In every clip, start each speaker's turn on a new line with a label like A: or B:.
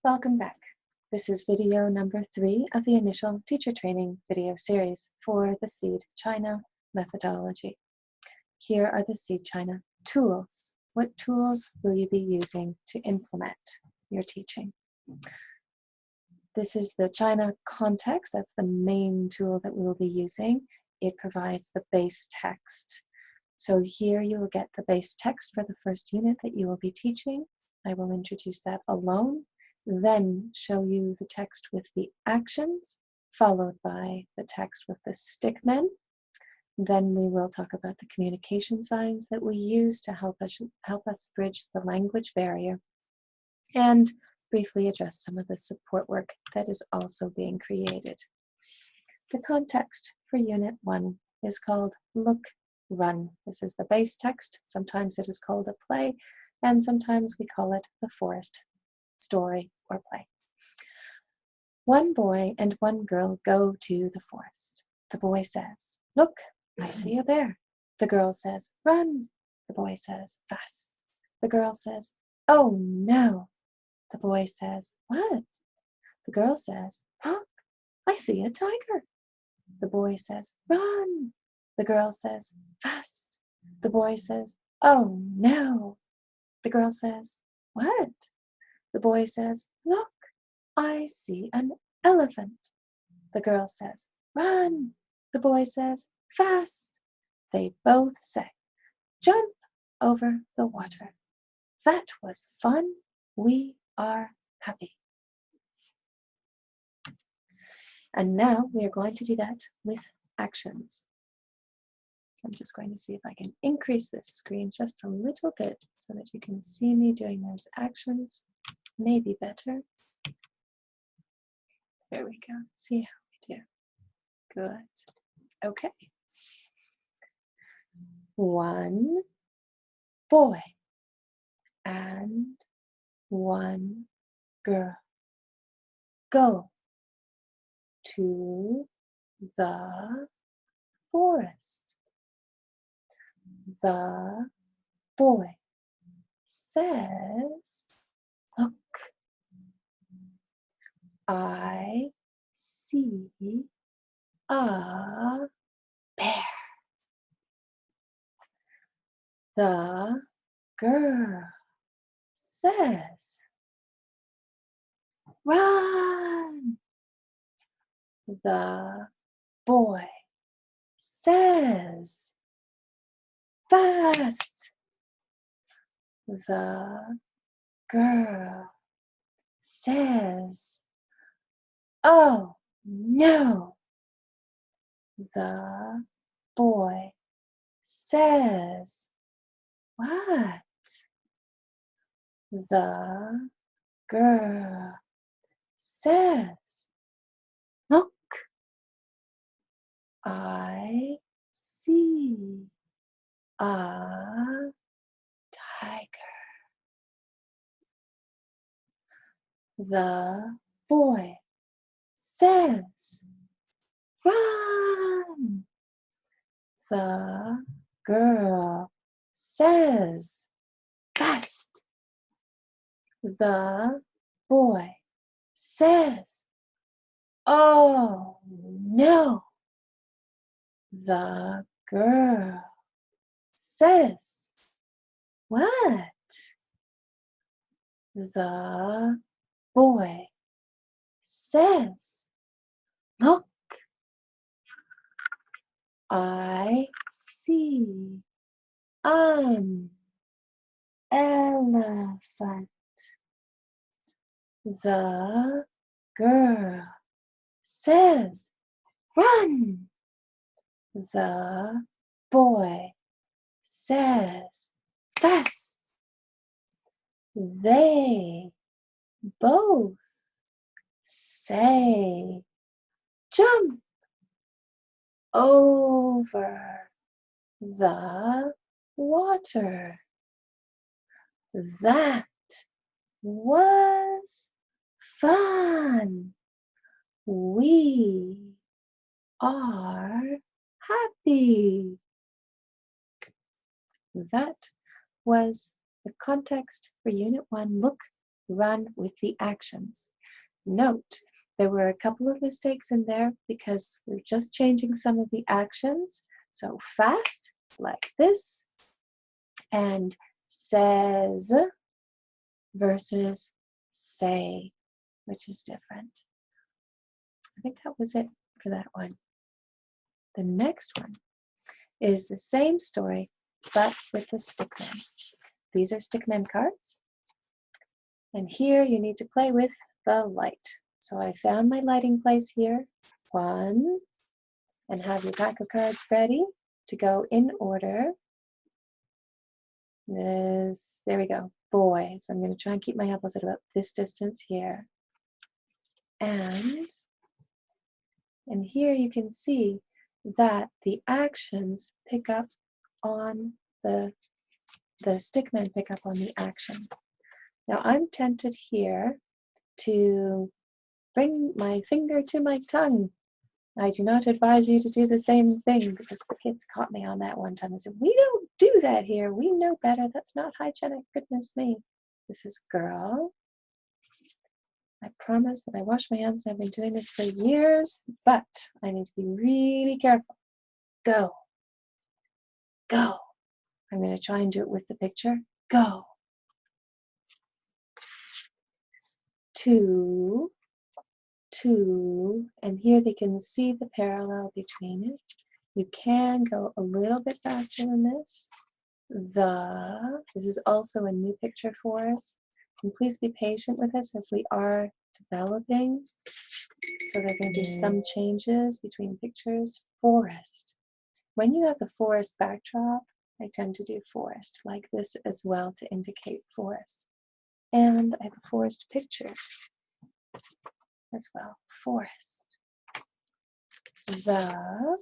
A: Welcome back. This is video number 3 of the initial teacher training video series for the Seed China methodology. Here are the Seed China tools. What tools will you be using to implement your teaching? This is the China context. That's the main tool that we will be using. It provides the base text. So here you will get the base text for the first unit that you will be teaching. I will introduce that alone, then show you the text with the actions, followed by the text with the stickmen. Then we will talk about the communication signs that we use to help us bridge the language barrier, and briefly address some of the support work that is also being created. The context for Unit 1 is called Look, Run. This is the base text. Sometimes it is called a play, and sometimes we call it the forest story or play. One boy and one girl go to the forest. The boy says, "Look, I see a bear." The girl says, "Run." The boy says, "Fast." The girl says, "Oh no." The boy says, "What?" The girl says, "Look, I see a tiger." The boy says, "Run." The girl says, "Fast." The boy says, "Oh no." The girl says, "What?" The boy says, "Look, I see an elephant." The girl says, "Run." The boy says, "Fast." They both say, "Jump over the water." That was fun. We are happy. And now we are going to do that with actions. I'm just going to see if I can increase this screen just a little bit so that you can see me doing those actions. Maybe better. There we go. See how we do. Good. Okay. One boy and one girl go to the forest. The boy says, "Look, I see a bear." The girl says, "Run." The boy says, "Fast." The girl says, "Oh no." The boy says, "What?" The girl says, "Look, I see a tiger." The boy says, "Run." The girl says, "Fast." The boy says, "Oh no." The girl says, "What?" The boy says, "Look, I see an elephant." The girl says, "Run." The boy says, "Fast." They both say, "Jump over the water." That was fun. We are happy. That was the context for Unit 1, Look, run with the actions. Note, there were a couple of mistakes in there because we're just changing some of the actions. So fast, like this, and says versus say, which is different. I think that was it for that one. The next one is the same story, but with the stickmen. These are stickmen cards. And here you need to play with the light. So I found my lighting place here. 1, and have your pack of cards ready to go in order. There we go, boy. So I'm going to try and keep my apples at about this distance here. And here you can see that the actions pick up on the stickmen pick up on the actions. Now I'm tempted here to bring my finger to my tongue. I do not advise you to do the same thing because the kids caught me on that one time. I said, we don't do that here. We know better. That's not hygienic. Goodness me. This is girl. I promise that I wash my hands and I've been doing this for years, but I need to be really careful. Go. Go. I'm going to try and do it with the picture. Go. 2, 2, and here they can see the parallel between it. You can go a little bit faster than this. This is also a new picture for us. And please be patient with us as we are developing. So there are going to be some changes between pictures. Forest. When you have the forest backdrop, I tend to do forest like this as well to indicate forest. And I have a forest picture as well. Forest. So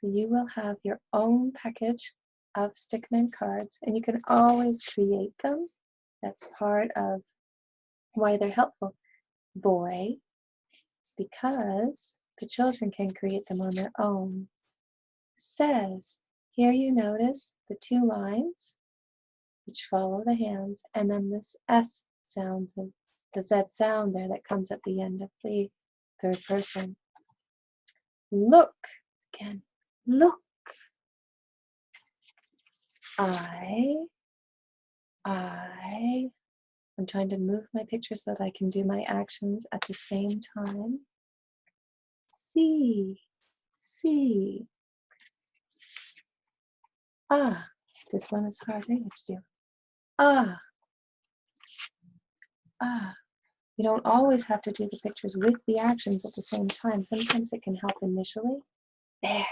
A: you will have your own package of stickman cards, and you can always create them. That's part of why they're helpful. Boy, it's because the children can create them on their own. Says, here you notice the 2 lines which follow the hands, and then this S sound, the Z sound there that comes at the end of the third person. Look, again, look. I'm trying to move my picture so that I can do my actions at the same time. See. This one is harder to do. You don't always have to do the pictures with the actions at the same time. Sometimes it can help initially. There.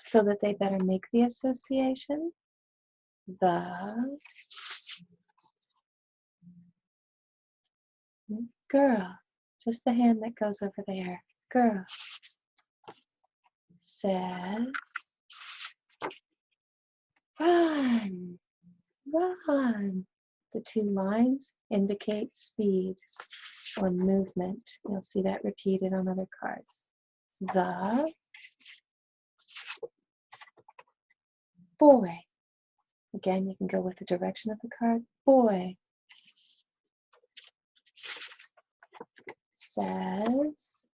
A: So that they better make the association. Girl, just the hand that goes over there. Girl says, run. The 2 lines indicate speed or movement. You'll see that repeated on other cards. The boy. Again, you can go with the direction of the card. Boy says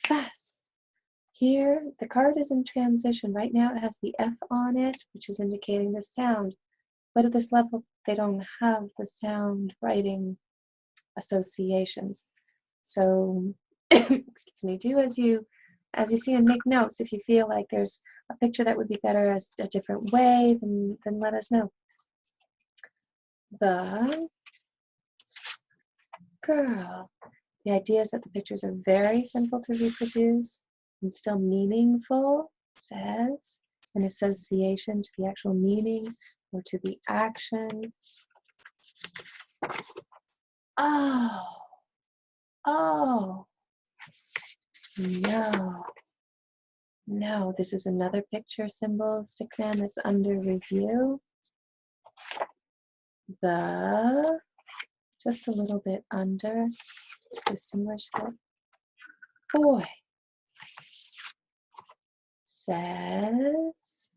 A: fast. Here, the card is in transition. Right now, it has the F on it, which is indicating the sound. But at this level, they don't have the sound writing associations. So, excuse me, do as you see and make notes. If you feel like there's a picture that would be better as a different way, then let us know. The girl. The idea is that the pictures are very simple to reproduce and still meaningful, says, an association to the actual meaning or to the action. Oh, no, this is another picture symbol, stickman, that's under review. Just a little bit under to distinguish it. Boy. says,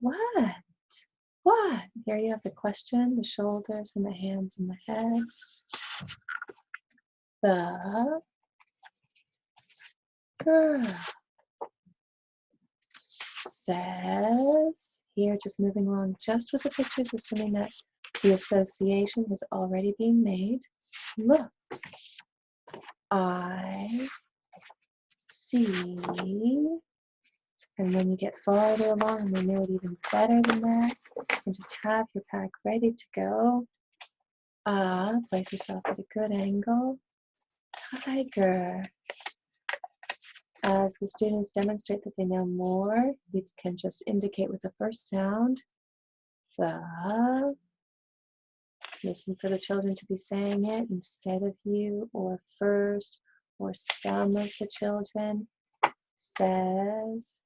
A: what? What? Here you have the question, the shoulders and the hands and the head. The girl says, here just moving along just with the pictures, assuming that the association has already been made. Look, I see. And when you get farther along and they know it even better than that, you can just have your pack ready to go. Place yourself at a good angle. Tiger. As the students demonstrate that they know more, you can just indicate with the first sound, the. Listen for the children to be saying it instead of you, or first, or some of the children. Says,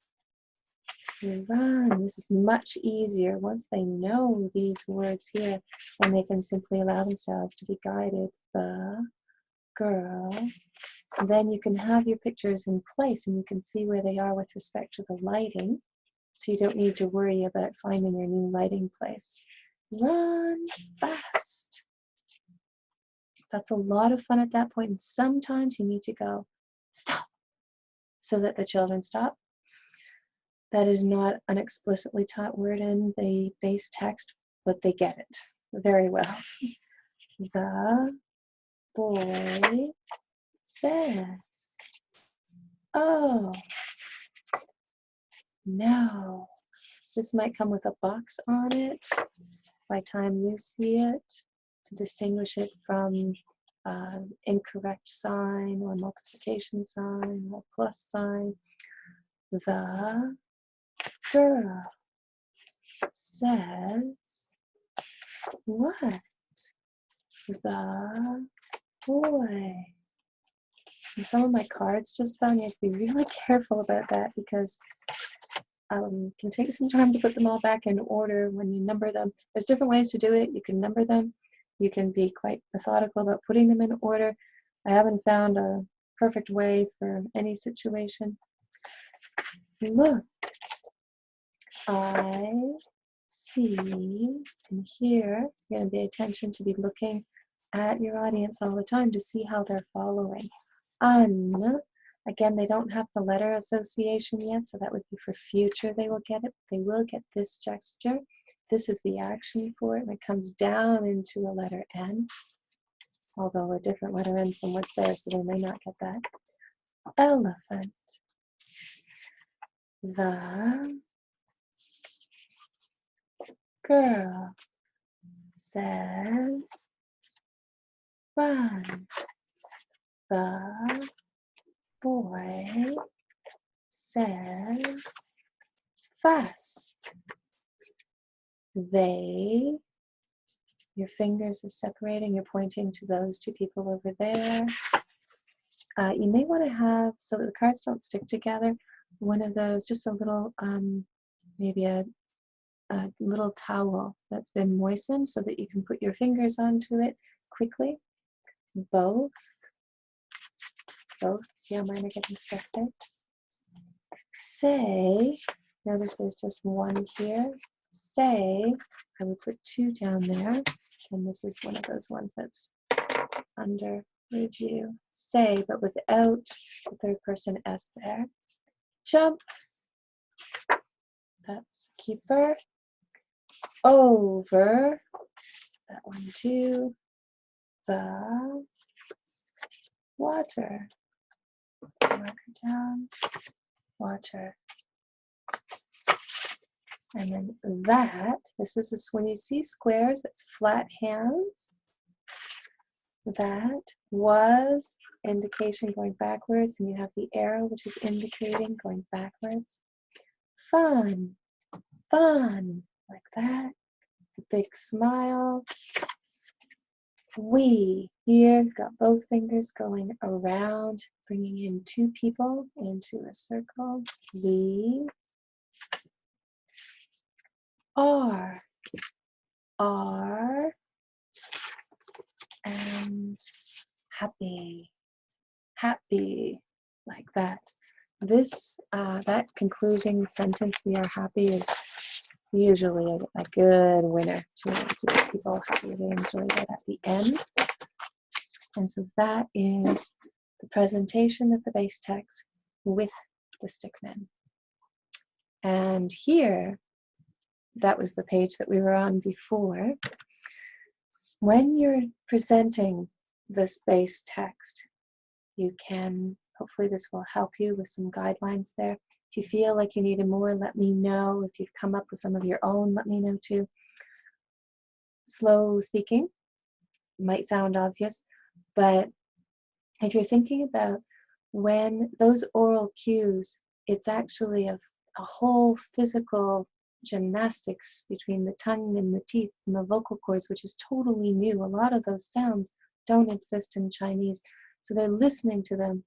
A: run. This is much easier once they know these words here, and they can simply allow themselves to be guided. The girl. And then you can have your pictures in place and you can see where they are with respect to the lighting, so you don't need to worry about finding your new lighting place. Run fast. That's a lot of fun at that point, and sometimes you need to go stop so that the children stop. That is not an explicitly taught word in the base text, but they get it very well. The boy says, oh, no. This might come with a box on it by time you see it to distinguish it from incorrect sign or multiplication sign or plus sign. The girl says, what? The boy. And some of my cards just found you have to be really careful about that, because it can take some time to put them all back in order when you number them. There's different ways to do it. You can number them. You can be quite methodical about putting them in order. I haven't found a perfect way for any situation. Look, I see, and here you're going to pay attention to be looking at your audience all the time to see how they're following. Again, they don't have the letter association yet, so that would be for future. They will get it. They will get this gesture. This is the action for it, and it comes down into a letter N, although a different letter N from what's there, so they may not get that. Elephant. The girl says, run. The boy says, fast. They, your fingers are separating, you're pointing to those two people over there. You may want to have, so that the cards don't stick together, one of those, just a little, maybe a little towel that's been moistened so that you can put your fingers onto it quickly. Both, see how mine are getting stuck there? Say, notice there's just one here. Say, I would put two down there, and this is one of those ones that's under review. Say, but without the third person S there. Jump, that's keeper. Over, that one too. The water, marker down, water. And then that, this is when you see squares, that's flat hands. That was indication going backwards, and you have the arrow, which is indicating going backwards. Fun, fun, like that. The big smile. We, here, got both fingers going around, bringing in two people into a circle. We are, and happy, happy, like that. that concluding sentence, "we are happy," is usually a good winner to get people happy. They enjoy that at the end. And so that is the presentation of the base text with the stickmen. And here, that was the page that we were on before. When you're presenting this base text, you can, hopefully this will help you with some guidelines there. If you feel like you needed more, let me know. If you've come up with some of your own, let me know too. Slow speaking might sound obvious, but if you're thinking about when those oral cues, it's actually a whole physical gymnastics between the tongue and the teeth and the vocal cords, which is totally new. A lot of those sounds don't exist in Chinese, so they're listening to them.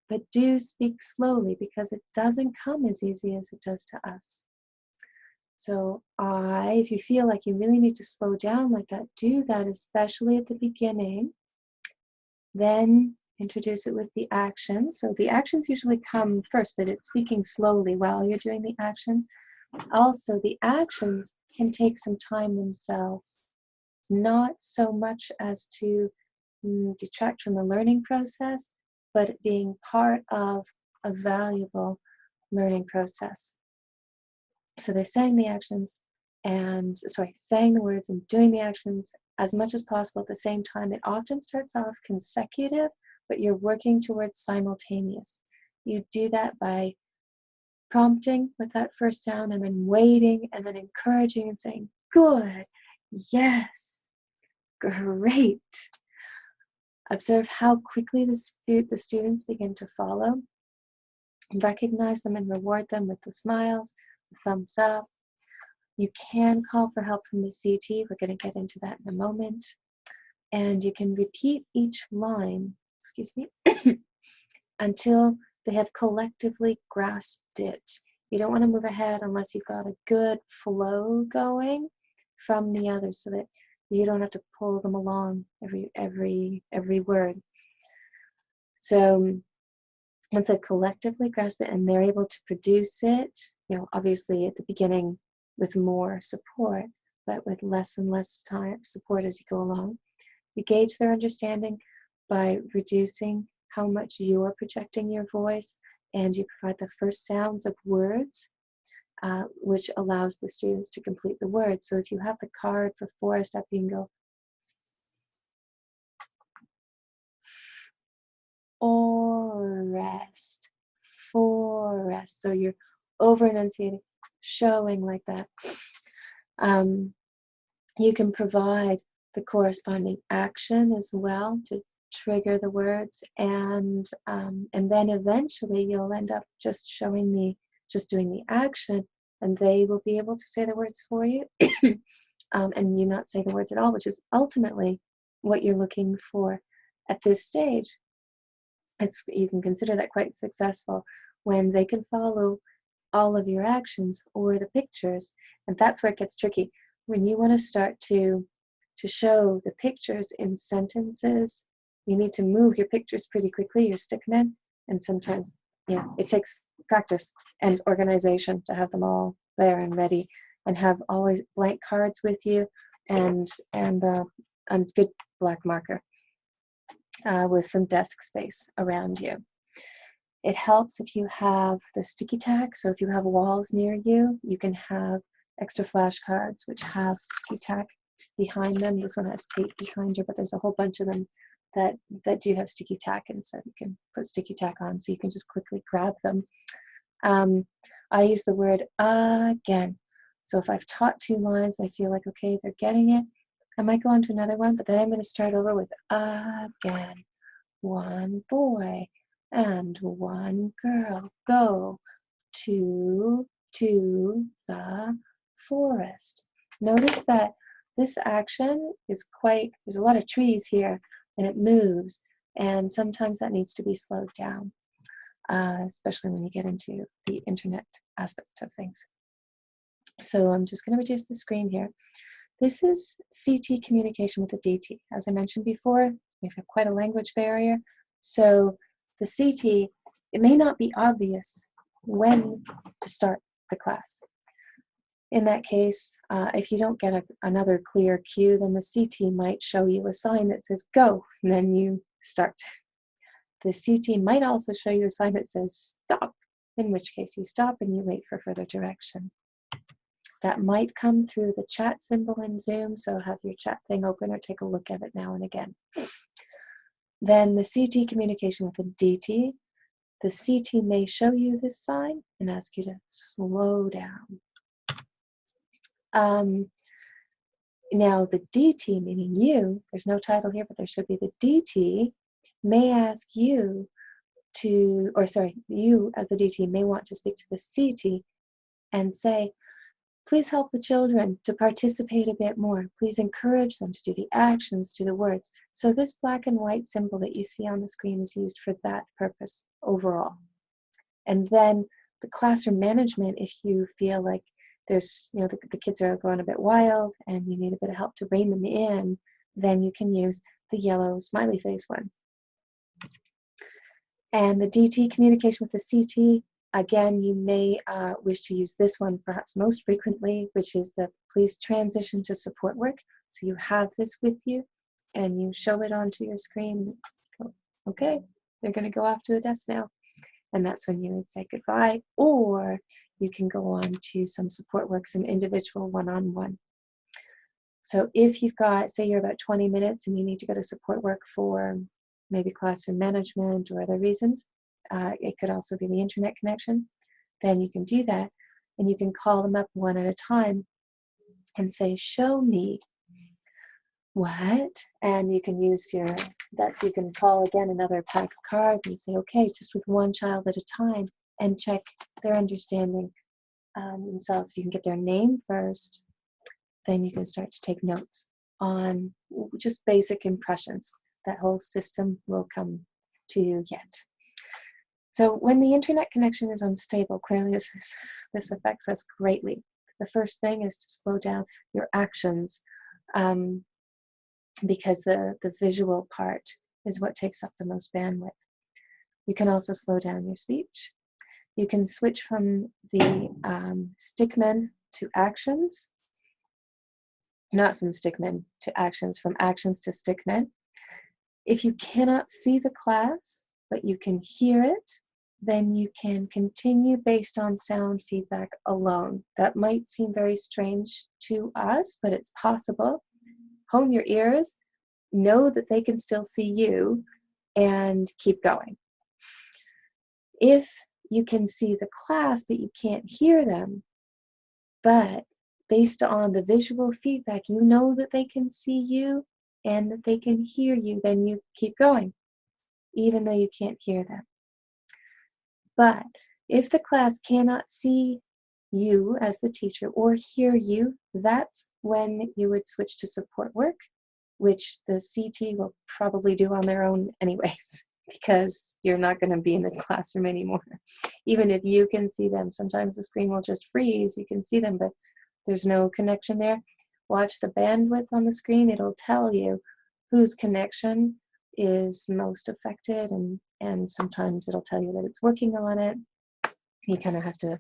A: But do speak slowly, because it doesn't come as easy as it does to us. So if you feel like you really need to slow down like that, do that, especially at the beginning. Then introduce it with the actions. So the actions usually come first, but it's speaking slowly while you're doing the actions. Also, the actions can take some time themselves. It's not so much as to detract from the learning process, but being part of a valuable learning process. So they're saying the actions and, saying the words and doing the actions as much as possible at the same time. It often starts off consecutive, but you're working towards simultaneous. You do that by prompting with that first sound and then waiting and then encouraging and saying, "Good, yes, great." Observe how quickly the students begin to follow. Recognize them and reward them with the smiles, the thumbs up. You can call for help from the CT. We're going to get into that in a moment. And you can repeat each line, until they have collectively grasped it. You don't want to move ahead unless you've got a good flow going from the others, so that you don't have to pull them along every word. So once they collectively grasp it and they're able to produce it, obviously at the beginning with more support, but with less and less time support as you go along, you gauge their understanding by reducing how much you're projecting your voice, and you provide the first sounds of words, which allows the students to complete the words. So if you have the card for forest up, you can go forest, forest. So you're over enunciating, showing like that. You can provide the corresponding action as well to trigger the words, and then eventually you'll end up just doing the action, and they will be able to say the words for you, and you not say the words at all, which is ultimately what you're looking for at this stage. You can consider that quite successful when they can follow all of your actions or the pictures, and that's where it gets tricky. When you want to start to show the pictures in sentences, you need to move your pictures pretty quickly, your stickmen, and sometimes it takes practice and organization to have them all there and ready, and have always blank cards with you, and a good black marker with some desk space around you. It helps if you have the sticky tack. So if you have walls near you, you can have extra flashcards which have sticky tack behind them. This one has tape behind you, but there's a whole bunch of them that do have sticky tack, and so you can put sticky tack on, so you can just quickly grab them. I use the word again. So if I've taught 2 lines and I feel like, okay, they're getting it, I might go on to another one, but then I'm going to start over with again. One boy and one girl go to the forest. Notice that this action is there's a lot of trees here, and it moves, and sometimes that needs to be slowed down, especially when you get into the internet aspect of things. So I'm just going to reduce the screen here. This is CT communication with the DT. As I mentioned before, we have quite a language barrier. So the CT it may not be obvious when to start the class. In that case, if you don't get another clear cue, then the CT might show you a sign that says go, and then you start. The CT might also show you a sign that says stop, in which case you stop and you wait for further direction. That might come through the chat symbol in Zoom, so have your chat thing open or take a look at it now and again. Then the CT communication with the DT. The CT may show you this sign and ask you to slow down. Now the DT, meaning you, there's no title here, but there should be the DT, may ask you to, or sorry, you as the DT may want to speak to the CT and say, please help the children to participate a bit more. Please encourage them to do the actions, do the words. So this black and white symbol that you see on the screen is used for that purpose overall. And then the classroom management, if you feel like there's, the kids are going a bit wild and you need a bit of help to rein them in, then you can use the yellow smiley face one. And the DT communication with the CT, again, you may wish to use this one perhaps most frequently, which is the please transition to support work. So you have this with you and you show it onto your screen. Okay, they're going to go off to the desk now. And that's when you would say goodbye, or you can go on to some support work, some individual one-on-one. So if you've got, say you're about 20 minutes and you need to go to support work for maybe classroom management or other reasons, it could also be the internet connection, then you can do that. And you can call them up one at a time and say, show me what? And you can use so you can call again another pack of cards and say, okay, just with one child at a time, and check their understanding themselves. If you can get their name first, then you can start to take notes on just basic impressions. That whole system will come to you yet. So when the internet connection is unstable, clearly this affects us greatly. The first thing is to slow down your actions, because the visual part is what takes up the most bandwidth. You can also slow down your speech. You can switch from the stickmen to actions, not from stickmen to actions, from actions to stickmen. If you cannot see the class, but you can hear it, then you can continue based on sound feedback alone. That might seem very strange to us, but it's possible. Hone your ears, know that they can still see you, and keep going. If you can see the class, but you can't hear them, but based on the visual feedback, you know that they can see you and that they can hear you, then you keep going, even though you can't hear them. But if the class cannot see you as the teacher or hear you, that's when you would switch to support work, which the CT will probably do on their own anyways, because you're not going to be in the classroom anymore. Even if you can see them, sometimes the screen will just freeze. You can see them, but there's no connection there. Watch the bandwidth on the screen. It'll tell you whose connection is most affected, and sometimes it'll tell you that it's working on it. You kind of have to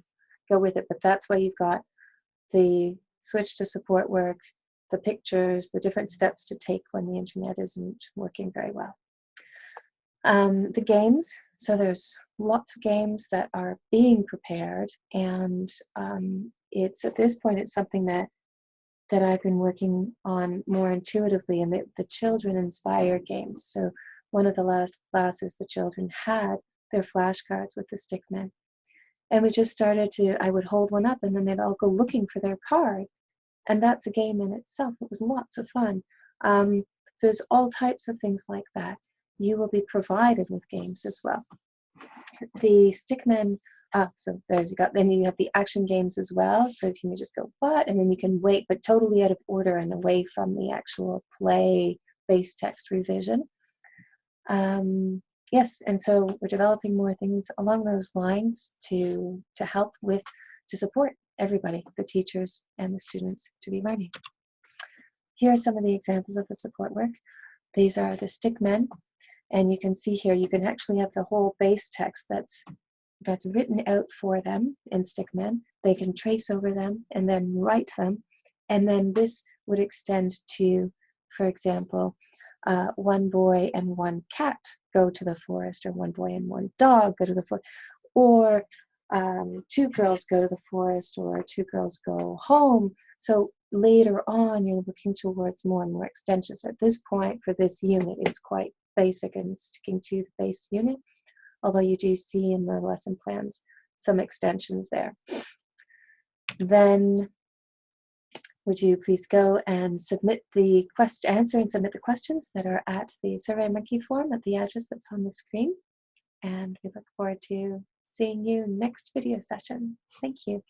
A: go with it, but that's why you've got the switch to support work, the pictures, the different steps to take when the internet isn't working very well. The games, so there's lots of games that are being prepared, and it's at this point, it's something that I've been working on more intuitively, and the children inspire games. So one of the last classes, the children had their flashcards with the stickmen. And we just started I would hold one up and then they'd all go looking for their card. And that's a game in itself. It was lots of fun. So there's all types of things like that. You will be provided with games as well. The stickmen, so then you have the action games as well. So if you can just go, what? And then you can wait, but totally out of order and away from the actual play base text revision. Yes, and so we're developing more things along those lines to help to support everybody, the teachers and the students, to be learning. Here are some of the examples of the support work. These are the stickmen, And you can see here, you can actually have the whole base text that's written out for them in Stickman. They can trace over them and then write them. And then this would extend to, for example, one boy and one cat go to the forest, or one boy and one dog go to the forest, or two girls go to the forest, or two girls go home. So later on, you're looking towards more and more extensions. At this point, for this unit, it's quite basic and sticking to the base unit, although you do see in the lesson plans some extensions there. Then would you please go and submit the answer and submit the questions that are at the SurveyMonkey form at the address that's on the screen. And we look forward to seeing you next video session. Thank you.